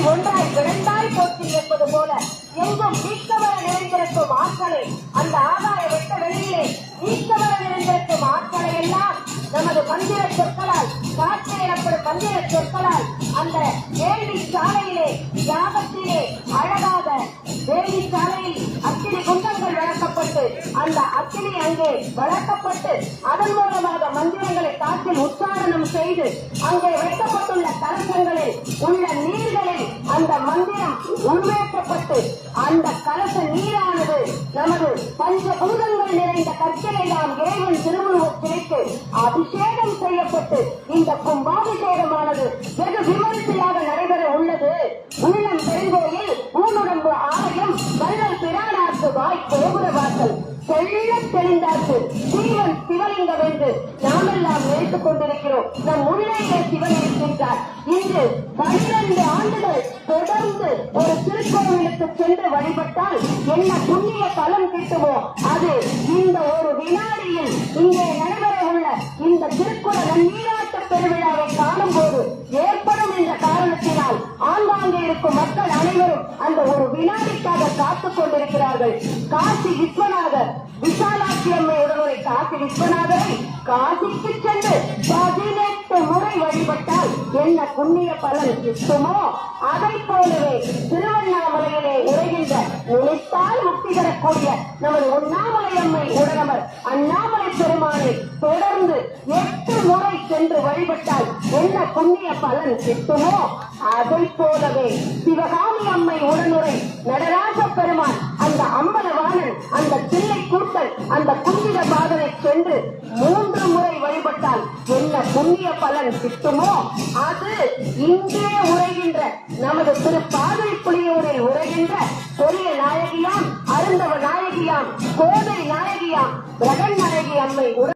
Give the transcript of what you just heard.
ஒன்றாய் இரண்டாய் போற்றி என்பது போல எங்கும் நீக்கவர நிறைந்திருக்கும் ஆற்றலை, அந்த ஆகாய வெட்ட வெளியிலே நீக்கவர நிறைந்திருக்கும் ஆற்றலை எல்லாம் நமது மந்திர சொற்களால், காற்று எனப்படும் மந்திர சொற்களால் அந்த வேள்வி சாலையிலே யாகத்திலே அழகாக வேள்வி சாலையில் அக்கினி குண்டங்கள் வளர்க்கப்பட்டு அந்த அக்கினி அங்கே வளர்க்கப்பட்டு அதன் மூலமாக மந்திரங்களை காற்றில் உச்சாரணம் செய்து அங்கே வைக்கப்பட்டுள்ள கலசங்களில் உள்ள நீர்களில் அந்த மந்திரம் உருவேற்றப்பட்டு அந்த கலச நீரானது நமது பஞ்சபூதங்கள் நிறைந்த கற்களை நாம் இறைவன் திருவுருவச் சிலைக்கு அபிஷேகம் செய்யப்பட்டு இந்த கும்பாபிஷேகமானது வெகு விமரிசையாக நடைபெற உள்ளது. உள்ளம் பெருங்கோயில் ஊனுடம்பு ஆலயம் வள்ளல் பிரானார்க்கு வாய் கோபுர வாசல் தெள்ள தெளிந்தார்க்கு ஜீவன் சிவலிங்கம் என்று நாமெல்லாம் நினைத்துக் கொண்டிருக்கிறோம். நம் உள்ளே சிவன் இருக்கின்றார். இன்று 12 ஆண்டுகள் தொடர்ந்து ஒரு திருக்கோவிலுக்கு சென்று வழிபட்டால் என்ன புண்ணிய பலம் கிட்டுமோ அது இந்த ஒரு வினாடியில் இங்கே நடைபெற உள்ள இந்த திருக்குறள் நீராட்ட பெருவிழாவை காணும் போது ஏற்படும் என்ற காரணத்தினால் ஆங்காங்கே இருக்கும் மக்கள் அனைவரும் அந்த ஒரு வினாடிக்காக காத்துக் கொண்டிருக்கிறார்கள். காசி விஸ்வநாதர் விசாலாட்சி அம்மை உடனுரை காசி விஸ்வநாதரை காசிக்கு சென்று 18 முறை வழிபட்டால் என்ன புண்ணிய பலன் கிட்டுமோ அதை போலவே திருவண்ணாமலையிலே உரைகின்ற நினைத்தால் முக்தி பெறக்கூடிய நமது உண்ணாமலை அம்மை உடனவர் அண்ணாமலை பெருமானை தொடர்ந்து 8 முறை சென்று வழிபட்டால் என்ன புண்ணிய பலன் கிட்டுமோ அதை போலவே சிவகாமி அம்மை உடனுரை நடராஜ பெருமான் அந்த அம்பலவாணன் அந்த தில்லை கூட்டல் அந்த குந்திர பாதனை சென்று 3 முறை வழிபட்டால் என்ன புண்ணிய பலன் கிட்டுமோ அது இங்கே உரைகின்ற நமது திரு பாதை புலியூரில் உரைகின்ற பெரிய நாயகியாம் அருந்தவ நாயகியாம் கோதை நாயகியாம் பிரகன் நாயகி அம்மை